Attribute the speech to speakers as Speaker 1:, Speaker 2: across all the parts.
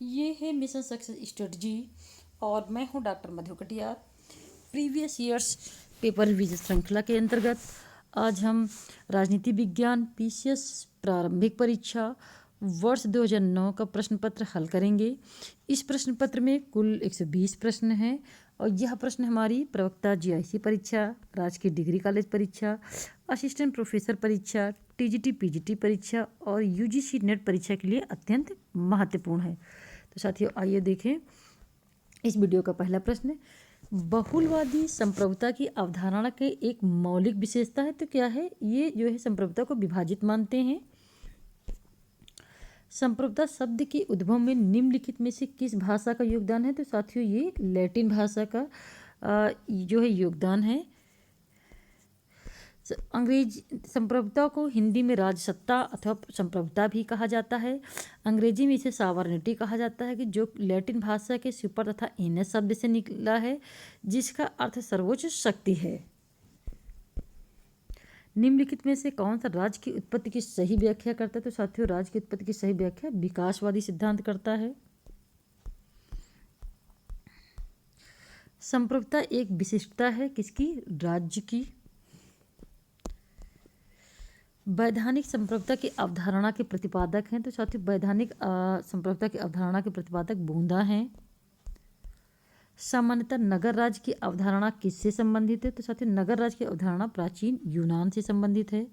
Speaker 1: ये है mission success strategy और मैं हूँ doctor Madhu Katiyar. Previous years paper revision श्रृंखला के अंतर्गत आज हम राजनीति विज्ञान पीसीएस प्रारंभिक परीक्षा वर्ष 2009 का प्रश्न पत्र हल करेंगे। इस प्रश्न पत्र में कुल 120 प्रश्न हैं और यह प्रश्न हमारी प्रवक्ता जीआईसी परीक्षा, राजकीय डिग्री कॉलेज परीक्षा, असिस्टेंट प्रोफेसर परीक्षा, टीजीटी पीजीटी परीक्षा और यूजीसी नेट परीक्षा के लिए अत्यंत महत्वपूर्ण है। तो साथियों आइए देखें इस वीडियो का पहला प्रश्न। बहुलवादी संप्रभुता की अवधारणा के एक मौलिक विशेषता है, तो क्या है? ये जो है संप्रभुता को विभाजित मानते हैं। संप्रभुता शब्द के उद्भव में निम्नलिखित में से किस भाषा का योगदान है? तो साथियों ये लैटिन भाषा का जो है योगदान है। अंग्रेज संप्रभुता को हिंदी में राजसत्ता अथवा संप्रभुता भी कहा जाता है। अंग्रेजी में इसे सॉवरेनिटी कहा जाता है, कि जो लैटिन भाषा के सुपर तथा एनस शब्द से निकला है, जिसका अर्थ सर्वोच्च शक्ति है। निम्नलिखित में से कौन सा राज्य की उत्पत्ति की सही व्याख्या करता है? तो साथियों राज्य की उत्पत्ति की सही व्याख्या विकासवादी सिद्धांत करता है। संप्रभुता एक विशिष्टता है किसकी? राज्य की। वैधानिक संप्रभुता की अवधारणा के प्रतिपादक हैं, तो साथियों वैधानिक संप्रभुता की अवधारणा के प्रतिपादक बूंदा हैं। सामान्यतः नगर राज्य की अवधारणा किससे संबंधित है? तो साथियों नगर राज्य की अवधारणा प्राचीन यूनान से संबंधित है।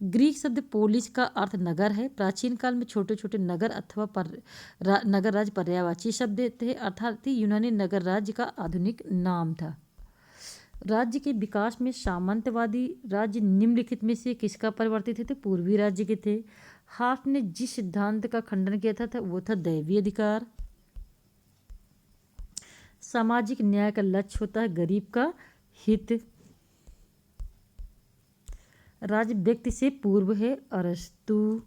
Speaker 1: ग्रीक शब्द पोलिस का अर्थ नगर है। प्राचीन काल में छोटे छोटे नगर अथवा नगर राज्य पर्यायवाची शब्द थे, अर्थात यूनानी नगर राज्य का आधुनिक नाम था। राज्य के विकास में सामंतवादी राज्य निम्नलिखित में से किसका परिवर्तित थे? तो पूर्वी राज्य के थे। हाफ ने जिस सिद्धांत का खंडन किया था वो था दैवीय अधिकार। सामाजिक न्याय का लक्ष्य होता है गरीब का हित। राज्य व्यक्ति से पूर्व है अरस्तु।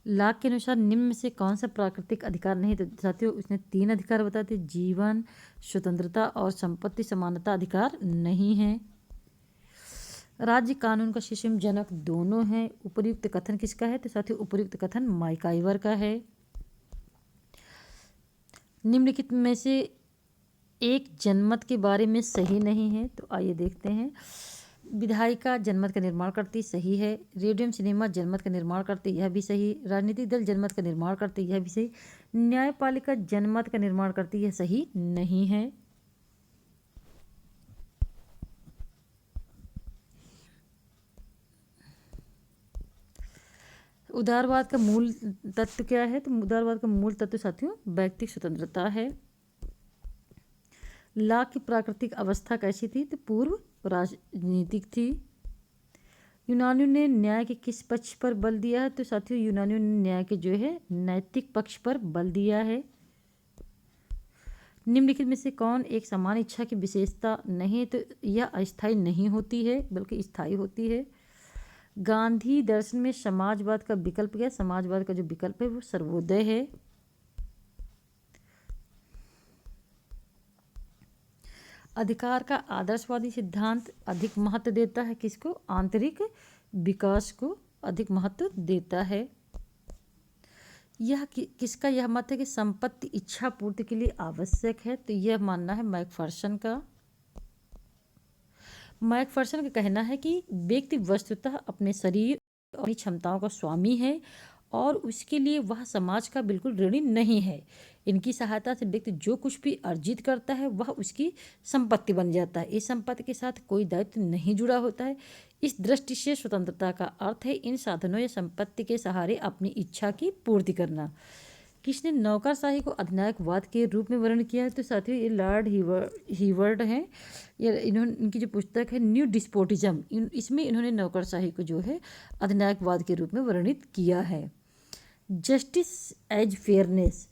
Speaker 1: लाक के अनुसार निम्न में से कौन सा प्राकृतिक अधिकार नहीं? तो साथियों उसने 3 अधिकार बताए थे, जीवन, स्वतंत्रता और संपत्ति समानता अधिकार नहीं है। राज्य कानून का शिशुमजनक दोनों हैं। उपर्युक्त कथन किसका है? तो साथियों उपर्युक्त कथन माइकाइवर का है। निम्नलिखित में से एक जनमत के बारे में सही नहीं है, तो आइए देखते हैं। विधायिका जनमत का निर्माण करती, सही है। रेडियम सिनेमा जनमत का निर्माण करती, यह भी सही। राजनीतिक दल जनमत का निर्माण करते, यह भी सही। न्यायपालिका जनमत का निर्माण करती, यह सही नहीं है। उदारवाद का मूल तत्व क्या है? तो उदारवाद का मूल तत्व साथियों व्यक्तिगत स्वतंत्रता है। लाक की प्राकृतिक अवस्था कैसी थी? तो पूर्व राजनीतिक थी। यूनानियों ने न्याय के किस पक्ष पर बल दिया है? तो साथियों यूनानियों ने न्याय के जो है नैतिक पक्ष पर बल दिया है। निम्नलिखित में से कौन एक समान इच्छा की विशेषता नहीं है? तो यह अस्थायी नहीं होती है बल्कि स्थायी होती है। गांधी दर्शन में समाजवाद का विकल्प क्या? समाजवाद का जो विकल्प है वो सर्वोदय है। अधिकार का आदर्शवादी सिद्धांत अधिक महत्व देता है किसको? आंतरिक विकास को अधिक महत्व देता है। यह किसका यह मत है कि संपत्ति इच्छा पूर्ति के लिए आवश्यक है? तो यह मानना है मैकफर्सन का। मैकफर्सन का कहना है कि व्यक्ति वस्तुतः अपने शरीर और अपनी क्षमताओं का स्वामी है और उसके लिए वह समाज का बिल्कुल ऋणी नहीं है। इनकी सहायता से व्यक्ति जो कुछ भी अर्जित करता है वह उसकी संपत्ति बन जाता है। इस संपत्ति के साथ कोई दायित्व नहीं जुड़ा होता है। इस दृष्टि से स्वतंत्रता का अर्थ है इन साधनों या संपत्ति के सहारे अपनी इच्छा की पूर्ति करना। किसने नौकरशाही को अधिनायकवाद के रूप में वर्णन किया है? तो साथियों ये लॉर्ड हीवर्ड हैं। ये इनकी जो पुस्तक है न्यू डिस्पोटिज्म, इसमें इन्होंने नौकरशाही को जो है अधिनायकवाद के रूप में वर्णित किया है। जस्टिस एज फेयरनेस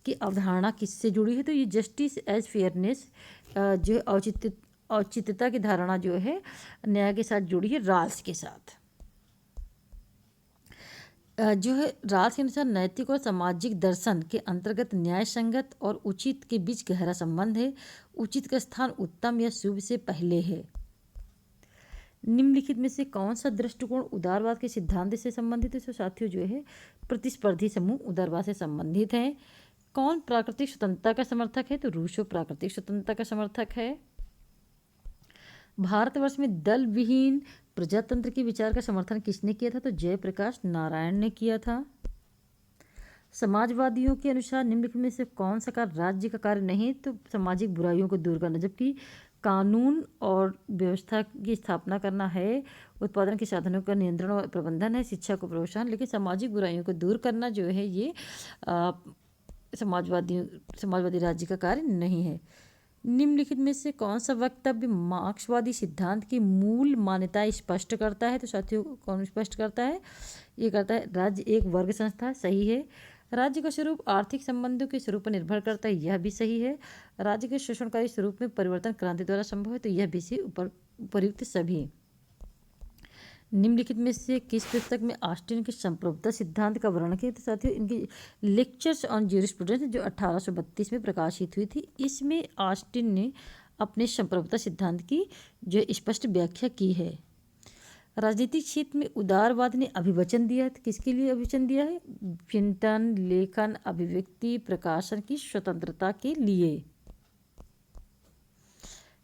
Speaker 1: की अवधारणा किससे जुड़ी है? तो ये जस्टिस एज फेयरनेस जो है औचित्यता की धारणा जो है न्याय के साथ जुड़ी है, राल्स के साथ। जो है राल्स के अनुसार नैतिक और सामाजिक दर्शन के अंतर्गत न्याय संगत और उचित के बीच गहरा संबंध है। उचित का स्थान उत्तम या शुभ से पहले है। निम्नलिखित में से कौन सा दृष्टिकोण उदारवाद के सिद्धांत से संबंधित है? तो साथियों जो है प्रतिस्पर्धी समूह उदारवाद से संबंधित है। कौन प्राकृतिक स्वतंत्रता का समर्थक है? तो रूसो प्राकृतिक स्वतंत्रता का समर्थक है। भारतवर्ष में दल विहीन प्रजातंत्र के विचार का समर्थन किसने किया था? तो जयप्रकाश नारायण ने किया था। समाजवादियों के अनुसार निम्नलिखित में से कौन सा कार्य राज्य का कार्य नहीं? तो सामाजिक बुराइयों को दूर करना, जबकि कानून और व्यवस्था की स्थापना करना है, उत्पादन के साधनों का नियंत्रण और प्रबंधन है, शिक्षा को प्रोत्साहन, लेकिन सामाजिक बुराइयों को दूर करना जो है ये समाजवादी राज्य का कार्य नहीं है। निम्नलिखित में से कौन सा वक्तव्य मार्क्सवादी सिद्धांत की मूल मान्यताएं स्पष्ट करता है? तो साथियों कौन स्पष्ट करता है? ये करता है राज्य एक वर्ग संस्था, सही है। राज्य का स्वरूप आर्थिक संबंधों के स्वरूप पर निर्भर करता है, यह भी सही है। राज्य के शोषणकारी स्वरूप में परिवर्तन क्रांति द्वारा संभव है, तो यह भी से उपर्युक्त सभी। निम्नलिखित में से किस पुस्तक में ऑस्टिन के संप्रभुता सिद्धांत का वर्णन किया? तो साथियों इनकी लेक्चर्स ऑन ज्यूरिस्प्रूडेंस जो 1832 में प्रकाशित हुई थी, इसमें ऑस्टिन ने अपने संप्रभुता सिद्धांत की जो स्पष्ट व्याख्या की है। राजनीतिक क्षेत्र में उदारवाद ने अभिवचन दिया है, तो किसके लिए अभिवचन दिया है? चिंतन, लेखन, अभिव्यक्ति, प्रकाशन की स्वतंत्रता के लिए।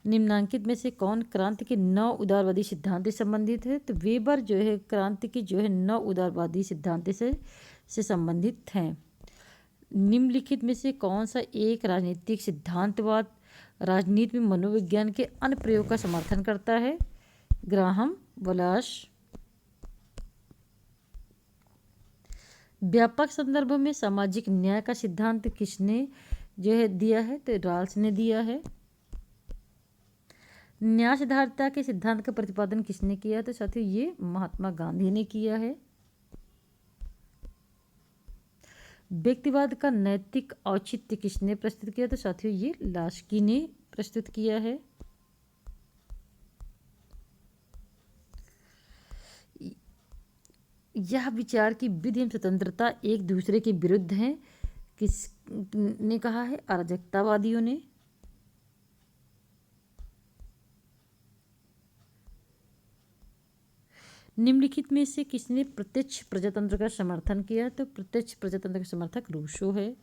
Speaker 1: निम्नांकित में से कौन क्रांति के 9 उदारवादी सिद्धांत से संबंधित है? तो वेबर जो है क्रांति के जो है 9 उदारवादी सिद्धांत से संबंधित हैं। निम्नलिखित में से कौन सा एक राजनीतिक सिद्धांतवाद राजनीति में मनोविज्ञान के अनुप्रयोग का समर्थन करता है? ग्राहम वलास। व्यापक संदर्भ में सामाजिक न्याय का सिद्धांत किसने जो है दिया है? तो रॉल्स ने दिया है। न्याय सिद्धार्थता के सिद्धांत का प्रतिपादन किसने किया? तो साथियों ये महात्मा गांधी ने किया है। व्यक्तिवाद का नैतिक औचित्य किसने प्रस्तुत किया? तो साथियों ये लास्की ने प्रस्तुत किया है। यह विचार की विधि एवं स्वतंत्रता एक दूसरे के विरुद्ध हैं, किसने कहा है? अराजकतावादियों ने। निम्नलिखित में से किसने प्रत्यक्ष प्रजातंत्र का समर्थन किया? तो प्रत्यक्ष प्रजातंत्र का समर्थक रूसो है।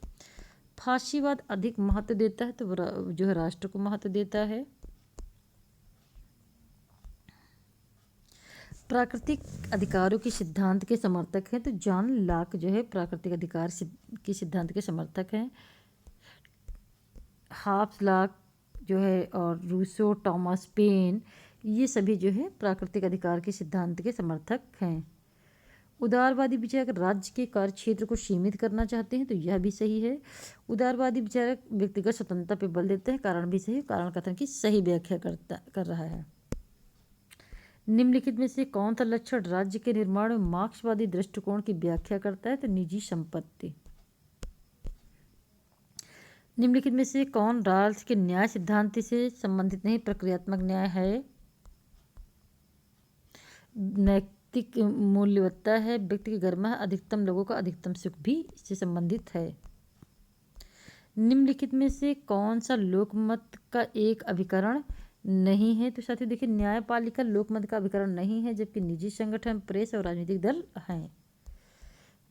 Speaker 1: फाशीवाद अधिक महत्व देता है, तो जो है राष्ट्र को महत्व देता है। प्राकृतिक अधिकारों के सिद्धांत के समर्थक हैं, तो जॉन लॉक जो है प्राकृतिक अधिकार के सिद्धांत के समर्थक हैं। हॉब्स, लॉक जो है और रूसो, टॉमस पेन, ये सभी जो है प्राकृतिक अधिकार के सिद्धांत के समर्थक हैं। उदारवादी विचारक राज्य के कार्य क्षेत्र को सीमित करना चाहते हैं, तो यह भी सही है। उदारवादी विचारक व्यक्तिगत स्वतंत्रता पर बल देते हैं, कारण भी सही, कारण कथन की सही व्याख्या कर रहा है। निम्नलिखित में से कौन सा लक्षण राज्य के निर्माण में मार्क्सवादी दृष्टिकोण की व्याख्या करता है? तो निजी संपत्ति। निम्नलिखित में से कौन रॉल्स के न्याय सिद्धांत से संबंधित नहीं? प्रक्रियात्मक न्याय है। नैतिक मूल्यवत्ता है। व्यक्ति की गरिमा है। अधिकतम लोगों का अधिकतम सुख भी इससे संबंधित है। निम्नलिखित में से कौन सा लोकमत का एक अभिकरण नहीं है? तो साथियों देखिए न्यायपालिका लोकमत का अभिकरण नहीं है, जबकि निजी संगठन, प्रेस और राजनीतिक दल हैं।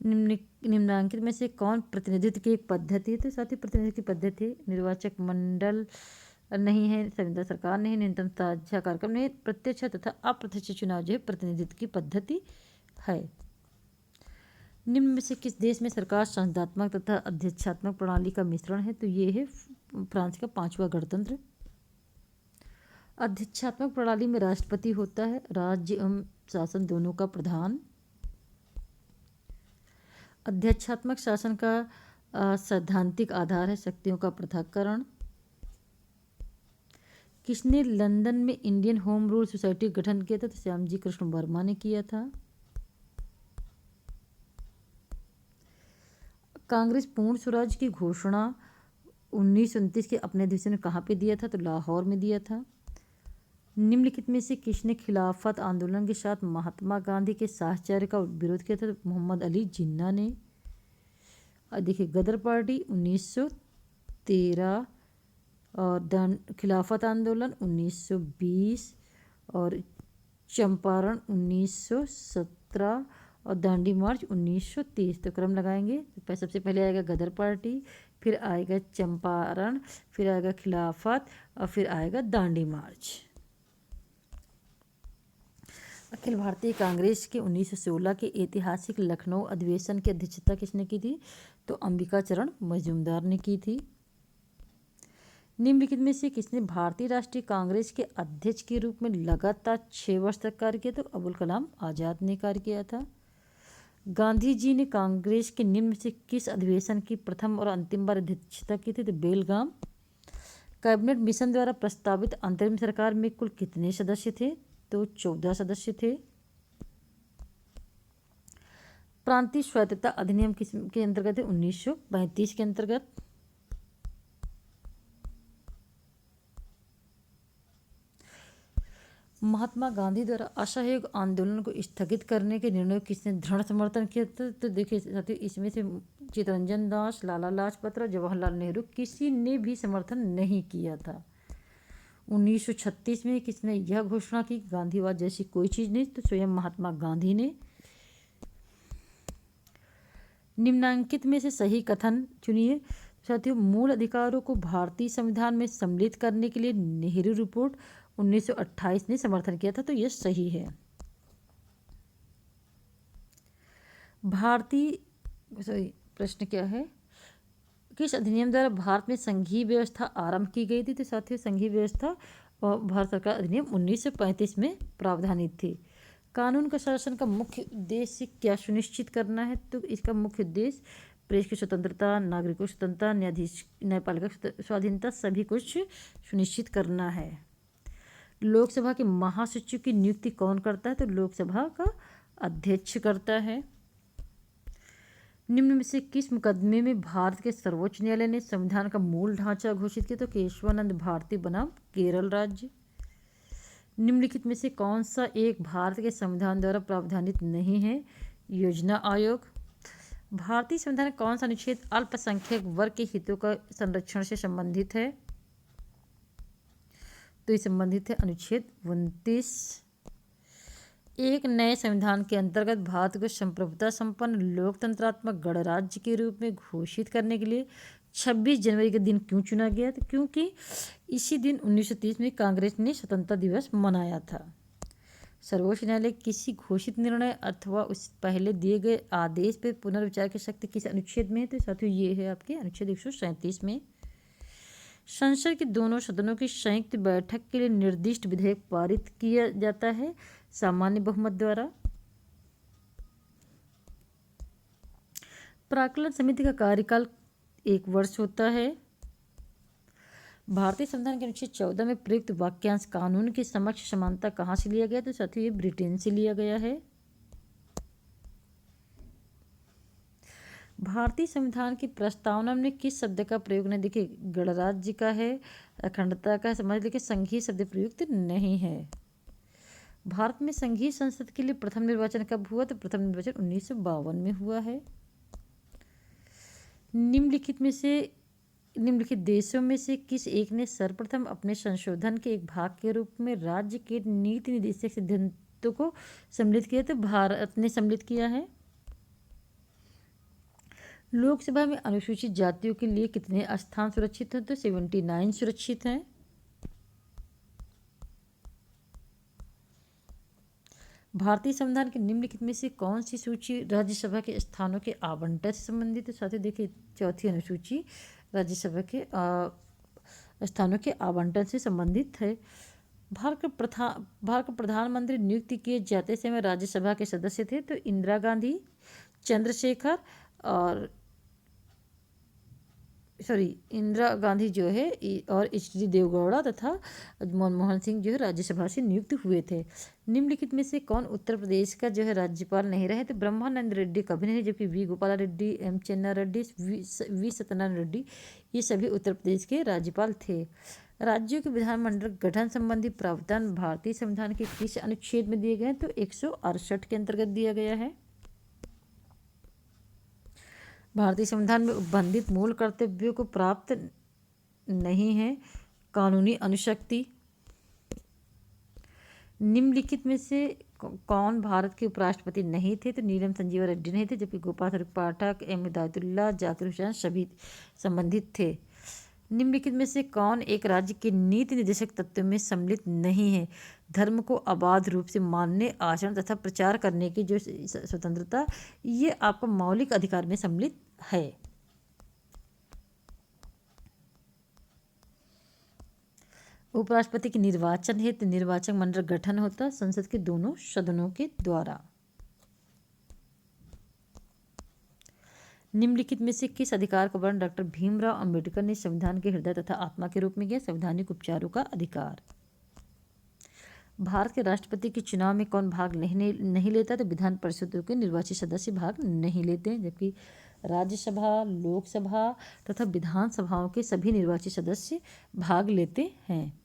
Speaker 1: निम्नांकित में से कौन प्रतिनिधित्व की एक पद्धति है? तो साथियों प्रतिनिधित्व की पद्धति निर्वाचक मंडल नहीं है, संविधान सरकार नहीं, न्यूनतम साझा कार्यक्रम नहीं, प्रत्यक्ष तथा अप्रत्यक्ष चुनाव जो है प्रतिनिधित्व की पद्धति है। निम्न में से किस देश में सरकार संसदात्मक तथा अध्यक्षात्मक प्रणाली का मिश्रण है? तो ये है फ्रांस का 5वां गणतंत्र। अध्यक्षात्मक प्रणाली में राष्ट्रपति होता है, राज्य एवं शासन दोनों का प्रधान। अध्यक्षात्मक शासन का सैद्धांतिक आधार है शक्तियों का पृथक्करण। किसने लंदन में इंडियन होम रूल सोसाइटी का गठन किया था? तो श्यामजी कृष्ण वर्मा ने किया था। कांग्रेस पूर्ण स्वराज की घोषणा 1929 के अपने अधिवेशन में कहाँ पे दिया था? तो लाहौर में दिया था। निम्नलिखित में से किसने खिलाफत आंदोलन के साथ महात्मा गांधी के साहचर्य का विरोध किया था? तो मोहम्मद अली जिन्ना ने। देखिए गदर पार्टी 1913 और खिलाफत आंदोलन 1920 और चंपारण 1917 और दांडी मार्च 1930। तो क्रम लगाएंगे तो सबसे पहले आएगा गदर पार्टी, फिर आएगा चंपारण, फिर आएगा खिलाफत और फिर आएगा दांडी मार्च। अखिल भारतीय कांग्रेस के 1916 के ऐतिहासिक लखनऊ अधिवेशन की अध्यक्षता किसने की थी? तो अंबिका चरण मजूमदार ने की थी। निम्नलिखित में से किसने भारतीय राष्ट्रीय कांग्रेस के अध्यक्ष के रूप में लगातार 6 वर्ष तक कार्य किया? तो अबुल कलाम आज़ाद ने कार्य किया था। गांधी जी ने कांग्रेस के निम्न से किस अधिवेशन की प्रथम और अंतिम बार अध्यक्षता की थी? तो बेलगाम। कैबिनेट मिशन द्वारा प्रस्तावित अंतरिम सरकार में कुल कितने सदस्य थे? तो 14 सदस्य थे। प्रांतीय स्वायत्तता अधिनियम किस के अंतर्गत है? 1935 के अंतर्गत। महात्मा गांधी द्वारा असहयोग आंदोलन को स्थगित करने के निर्णय किसने दृढ़ समर्थन किया था? तो देखिए साथियों, इसमें से चित्तरंजन दास, लाला लाजपत राय, जवाहरलाल नेहरू किसी ने भी समर्थन नहीं किया था। 1936 में किसने यह घोषणा की, गांधीवाद जैसी कोई चीज़ नहीं? तो स्वयं महात्मा गांधी ने। निम्नांकित में से सही कथन चुनिए। साथियों, मूल अधिकारों को भारतीय संविधान में सम्मिलित करने के लिए नेहरू रिपोर्ट 1928 ने समर्थन किया था, तो यह सही है। प्रश्न क्या है? किस अधिनियम द्वारा भारत में संघीय व्यवस्था आरंभ की गई थी? तो साथियों, संघीय व्यवस्था भारत सरकार अधिनियम 1935 में प्रावधानित थी। कानून का शासन का मुख्य उद्देश्य क्या सुनिश्चित करना है? तो इसका मुख्य उद्देश्य प्रेस की स्वतंत्रता, नागरिकों की स्वतंत्रता, न्यायपालिका स्वाधीनता सभी कुछ सुनिश्चित करना है। लोकसभा के महासचिव की नियुक्ति कौन करता है? तो लोकसभा का अध्यक्ष करता है। निम्न में से किस मुकदमे में भारत के सर्वोच्च न्यायालय ने संविधान का मूल ढांचा घोषित किया? तो केशवानंद भारती बनाम केरल राज्य। निम्नलिखित में से कौन सा एक भारत के संविधान द्वारा प्रावधानित नहीं है? योजना आयोग। भारतीय संविधान कौन सा अनुच्छेद अल्पसंख्यक वर्ग के हितों का संरक्षण से संबंधित है? तो ये संबंधित है अनुच्छेद 29। एक नए संविधान के अंतर्गत भारत को संप्रभुता संपन्न लोकतंत्रात्मक गणराज्य के रूप में घोषित करने के लिए 26 जनवरी के दिन क्यों चुना गया? तो क्योंकि इसी दिन 1930 में कांग्रेस ने स्वतंत्रता दिवस मनाया था। सर्वोच्च न्यायालय किसी घोषित निर्णय अथवा उस पहले दिए गए आदेश पर पुनर्विचार की शक्ति किस अनुच्छेद में है? तो साथियों, ये है आपके अनुच्छेद 137 में। संसद के दोनों सदनों की संयुक्त बैठक के लिए निर्दिष्ट विधेयक पारित किया जाता है सामान्य बहुमत द्वारा। प्राक्कलन समिति का कार्यकाल 1 वर्ष होता है। भारतीय संविधान के अनुच्छेद 14 में प्रयुक्त वाक्यांश कानून के समक्ष समानता कहाँ से लिया गया? तो साथियों, ये ब्रिटेन से लिया गया है। भारतीय संविधान की प्रस्तावना में किस शब्द का प्रयोग नहीं? देखिए, गणराज्य का है, अखंडता का है, समझ लीजिए संघीय शब्द प्रयुक्त नहीं है। भारत में संघीय संसद के लिए प्रथम निर्वाचन कब हुआ? तो प्रथम निर्वाचन 1952 में हुआ है। निम्नलिखित देशों में से किस एक ने सर्वप्रथम अपने संशोधन के एक भाग के रूप में राज्य के नीति निर्देशक सिद्धांतों को सम्मिलित किया? तो भारत ने सम्मिलित किया है। लोकसभा में अनुसूचित जातियों के लिए कितने स्थान सुरक्षित हैं? तो 79 सुरक्षित हैं। भारतीय संविधान के निम्नलिखित में से कौन सी सूची राज्यसभा के स्थानों के आवंटन से संबंधित है? साथियों, देखिए, चौथी अनुसूची राज्यसभा के स्थानों के आवंटन से संबंधित है। भारत के प्रधानमंत्री नियुक्ति किए जाते समय राज्यसभा के सदस्य थे तो इंदिरा गांधी, चंद्रशेखर और इंदिरा गांधी जो है और एच.डी. देवगौड़ा तथा मनमोहन सिंह जो है राज्यसभा से नियुक्त हुए थे। निम्नलिखित में से कौन उत्तर प्रदेश का जो है राज्यपाल नहीं रहे? तो ब्रह्मानंद रेड्डी कभी नहीं, जबकि V Gopal Reddy, M Chenna Reddy, V Satyanarayana Reddy ये सभी उत्तर प्रदेश के राज्यपाल थे। राज्यों के विधानमंडल गठन संबंधी प्रावधान भारतीय संविधान के किस अनुच्छेद में दिए गए हैं? तो 168 के अंतर्गत दिया गया है। भारतीय संविधान में उपबंधित मूल कर्तव्यों को प्राप्त नहीं है कानूनी अनुशक्ति। निम्नलिखित में से कौन भारत के उपराष्ट्रपति नहीं थे? तो नीलम संजीवा रेड्डी नहीं थे, जबकि गोपाल त्रिपाठी पाठक, एम हिदायतुल्लाह, जाकिर हुसैन सभी संबंधित थे। निम्नलिखित में से कौन एक राज्य के नीति निर्देशक तत्व में सम्मिलित नहीं है? धर्म को अबाध रूप से मानने, आचरण तथा प्रचार करने की जो स्वतंत्रता, ये आपका मौलिक अधिकार में सम्मिलित है। उपराष्ट्रपति के निर्वाचन हेतु निर्वाचक मंडल गठन होता है संसद के दोनों सदनों के द्वारा। निम्नलिखित में से किस अधिकार का वर्णन डॉक्टर भीमराव अंबेडकर ने संविधान के हृदय तथा आत्मा के रूप में किया? संवैधानिक उपचारों का अधिकार। भारत के राष्ट्रपति के चुनाव में कौन भाग नहीं लेता? तो विधान परिषदों के निर्वाचित सदस्य भाग नहीं लेते हैं, जबकि राज्यसभा, लोकसभा तथा विधानसभाओं के सभी निर्वाचित सदस्य भाग लेते हैं।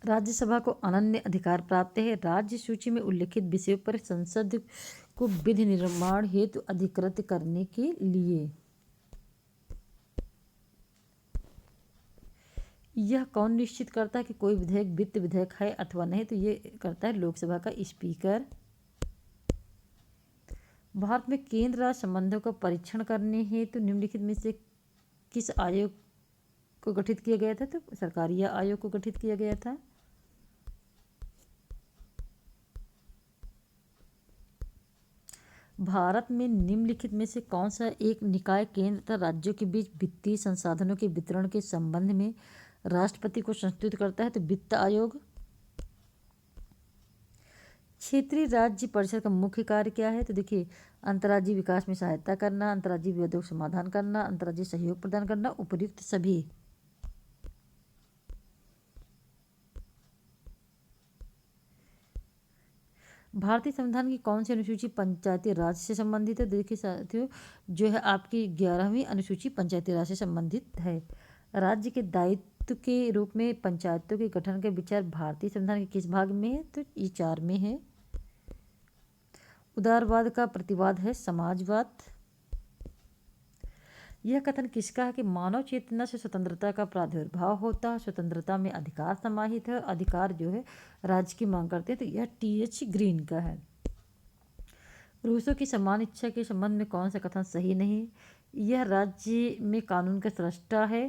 Speaker 1: राज्यसभा को अनन्य अधिकार प्राप्त है राज्य सूची में उल्लिखित विषयों पर संसद को विधि निर्माण हेतु अधिकृत करने के लिए। यह कौन निश्चित करता है कि कोई विधेयक वित्त विधेयक है अथवा नहीं? तो ये करता है लोकसभा का स्पीकर। भारत में केंद्र राज्य संबंधों का परीक्षण करने हेतु निम्नलिखित में से किस आयोग को गठित किया गया था? तो सरकारिया आयोग को गठित किया गया था। भारत में निम्नलिखित में से कौन सा एक निकाय केंद्र तथा राज्यों के बीच वित्तीय संसाधनों के वितरण के संबंध में राष्ट्रपति को संस्तुत करता है? तो वित्त आयोग। क्षेत्रीय राज्य परिषद का मुख्य कार्य क्या है? तो देखिए, अंतर्राज्यीय विकास में सहायता करना, अंतर्राज्यीय विवादों का समाधान करना, अंतर्राज्यीय सहयोग प्रदान करना, उपयुक्त सभी। भारतीय संविधान की कौन सी अनुसूची पंचायती राज से संबंधित है? देखिए साथियों, जो है आपकी 11वीं अनुसूची पंचायती राज से संबंधित है। राज्य के दायित्व के रूप में पंचायतों के गठन का विचार भारतीय संविधान के किस भाग में है? तो ये 4 में है। उदारवाद का प्रतिवाद है समाजवाद। यह कथन किसका है कि मानव चेतना से स्वतंत्रता का प्रादुर्भाव होता है, स्वतंत्रता में अधिकार समाहित है, अधिकार जो है राज्य की मांग करते हैं? तो यह TH ग्रीन का है। रूसों की समान इच्छा के संबंध में कौन सा कथन सही नहीं? यह राज्य में कानून का सृष्टा है,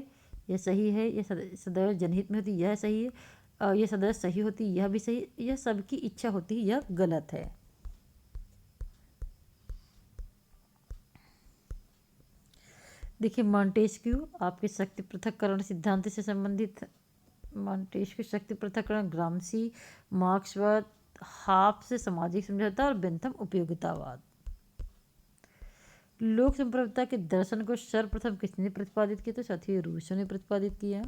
Speaker 1: यह सही है। यह सदैव जनहित में होती, यह सही है। यह सदैव सही होती, यह भी सही। यह सबकी इच्छा होती, यह गलत है। देखिए, मॉन्टेस्क्यू आपके शक्ति पृथक्करण सिद्धांत से संबंधित। मॉन्टेस्क्यू शक्ति पृथक्करण, ग्रामसी मार्क्सवाद, हाफ से सामाजिक समझौता और बेंथम उपयोगितावाद। लोक संप्रभुता के दर्शन को सर्वप्रथम किसने प्रतिपादित किया? तो साथियों, रूसो ने प्रतिपादित किया।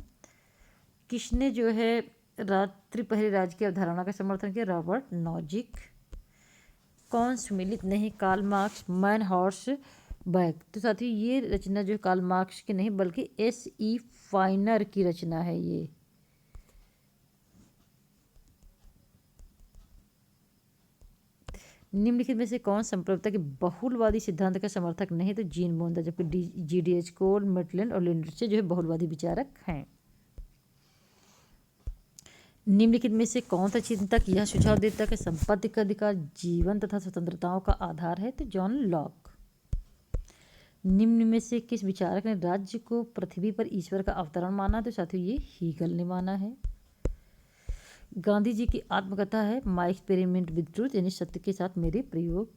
Speaker 1: किसने जो है रात्रिपहरी राज्य की अवधारणा का समर्थन किया? Robert Nozick. कौन सुमिलित नहीं? Karl Marx, man horse back. तो साथियों, ये रचना जो कार्ल मार्क्स की नहीं बल्कि SE फाइनर की रचना है ये। निम्नलिखित में से कौन संप्रभुता के बहुलवादी सिद्धांत का समर्थक नहीं? तो जीन मोहनदास, जबकि GDH कोल, मेटलैंड और लिंडसे जो है बहुलवादी विचारक हैं। निम्नलिखित में से कौन सा चिंतक यह सुझाव देता है कि संपत्ति का अधिकार जीवन तथा स्वतंत्रताओं का आधार है? तो जॉन लॉक। निम्न में से किस विचारक ने राज्य को पृथ्वी पर ईश्वर का अवतरण माना? तो साथियों, ये हीगल ने माना है। गांधी जी की आत्मकथा है माई एक्सपेरिमेंट विद ट्रूथ, यानी सत्य के साथ मेरे प्रयोग।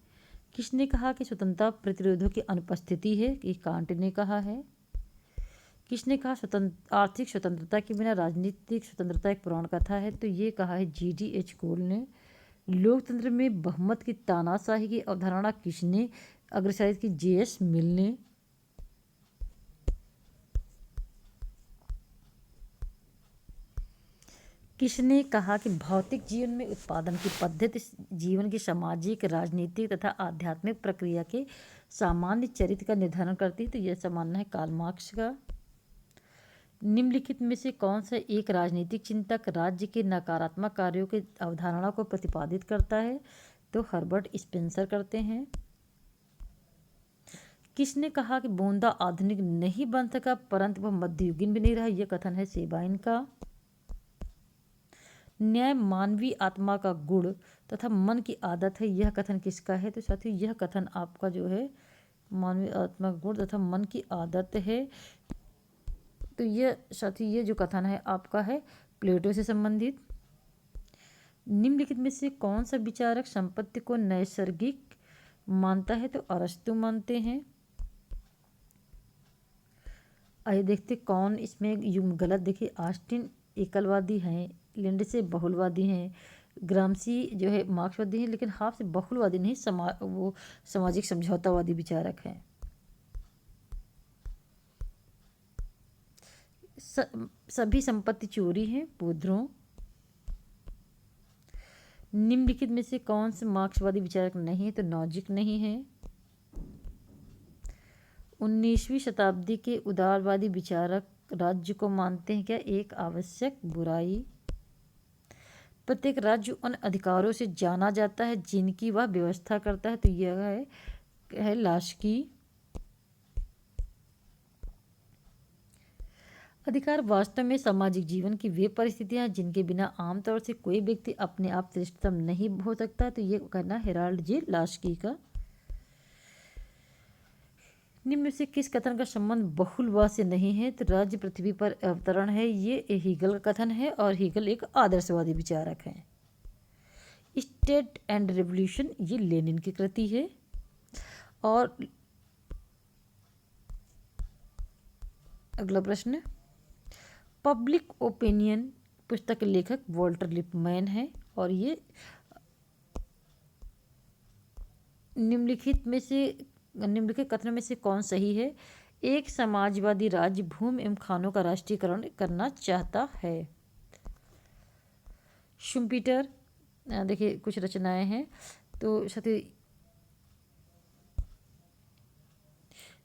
Speaker 1: किसने कहा कि स्वतंत्रता प्रतिरोधों की अनुपस्थिति है? कि कांट ने कहा है। किसने कहा आर्थिक स्वतंत्रता के बिना राजनीतिक स्वतंत्रता एक पुराण कथा है? तो ये कहा है GDH कोल ने। लोकतंत्र में बहुमत की तानाशाही की अवधारणा किसने अग्रसारित की? JS मिल ने। किसने कहा कि भौतिक जीवन में उत्पादन की पद्धति जीवन की सामाजिक, राजनीतिक तथा आध्यात्मिक प्रक्रिया के सामान्य चरित्र का निर्धारण करती है? तो यह मानना है कार्ल मार्क्स का। निम्नलिखित में से कौन सा एक राजनीतिक चिंतक राज्य के नकारात्मक कार्यों की अवधारणा को प्रतिपादित करता है? तो हर्बर्ट स्पेंसर करते हैं। किसने कहा कि बोंदा आधुनिक नहीं बन सका परंतु वह मध्ययुगीन भी नहीं रहा? यह कथन है सेबाइन का। न्याय मानवीय आत्मा का गुण तथा मन की आदत है, यह कथन किसका है? तो साथियों यह कथन आपका जो है मानवीय आत्मा का गुण तथा मन की आदत है। तो यह साथियों ये जो कथन है आपका है प्लेटो से संबंधित। निम्नलिखित में से कौन सा विचारक संपत्ति को नैसर्गिक मानता है? तो अरस्तु मानते हैं। आइए देखते कौन इसमें युग्म गलत। देखिए ऑस्टिन एकलवादी हैं, लिंडसे बहुलवादी हैं, ग्रामसी जो है मार्क्सवादी हैं, लेकिन हाफ से बहुलवादी नहीं, वो सामाजिक समझौतावादी विचारक हैं। सभी संपत्ति चोरी है, पुद्रों। निम्नलिखित में से कौन से मार्क्सवादी विचारक नहीं है? तो नॉजिक नहीं है। 19वीं शताब्दी के उदारवादी विचारक राज्य को मानते हैं क्या? एक आवश्यक बुराई। प्रत्येक राज्य उन अधिकारों से जाना जाता है जिनकी वह व्यवस्था करता है। तो यह है लास्की। अधिकार वास्तव में सामाजिक जीवन की वे परिस्थितियां हैं जिनके बिना आमतौर से कोई व्यक्ति अपने आप श्रेष्ठतम नहीं हो सकता। तो ये कहना हेराल्ड जे लास्की का। निम्न में से किस कथन का संबंध बहुलवाद से नहीं है? तो राज्य पृथ्वी पर अवतरण है, ये हीगल का कथन है और हीगल एक आदर्शवादी विचारक है। स्टेट एंड रेवोल्यूशन ये लेनिन की कृति है। और अगला प्रश्न, पब्लिक ओपिनियन पुस्तक के लेखक वॉल्टर लिपमैन है और ये निम्नलिखित कथनों में से कौन सही है? एक समाजवादी राज्य भूमि एवं खानों का राष्ट्रीयकरण करना चाहता है। शुम्पीटर देखिए कुछ रचनाएं हैं। तो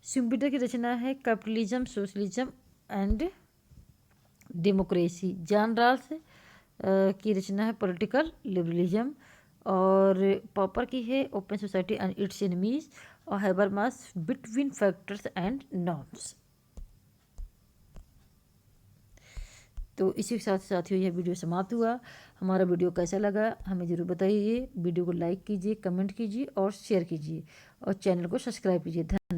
Speaker 1: शुम्पीटर की रचना है capitalism, socialism and democracy. John Rawls की रचना है पॉलिटिकल लिबरलिज्म। और पॉपर की है open society and its enemies. और Habermas between factors and norms. तो इसी के साथ साथियों यह वीडियो समाप्त हुआ। हमारा वीडियो कैसा लगा हमें ज़रूर बताइए। वीडियो को लाइक कीजिए, कमेंट कीजिए और शेयर कीजिए और चैनल को सब्सक्राइब कीजिए।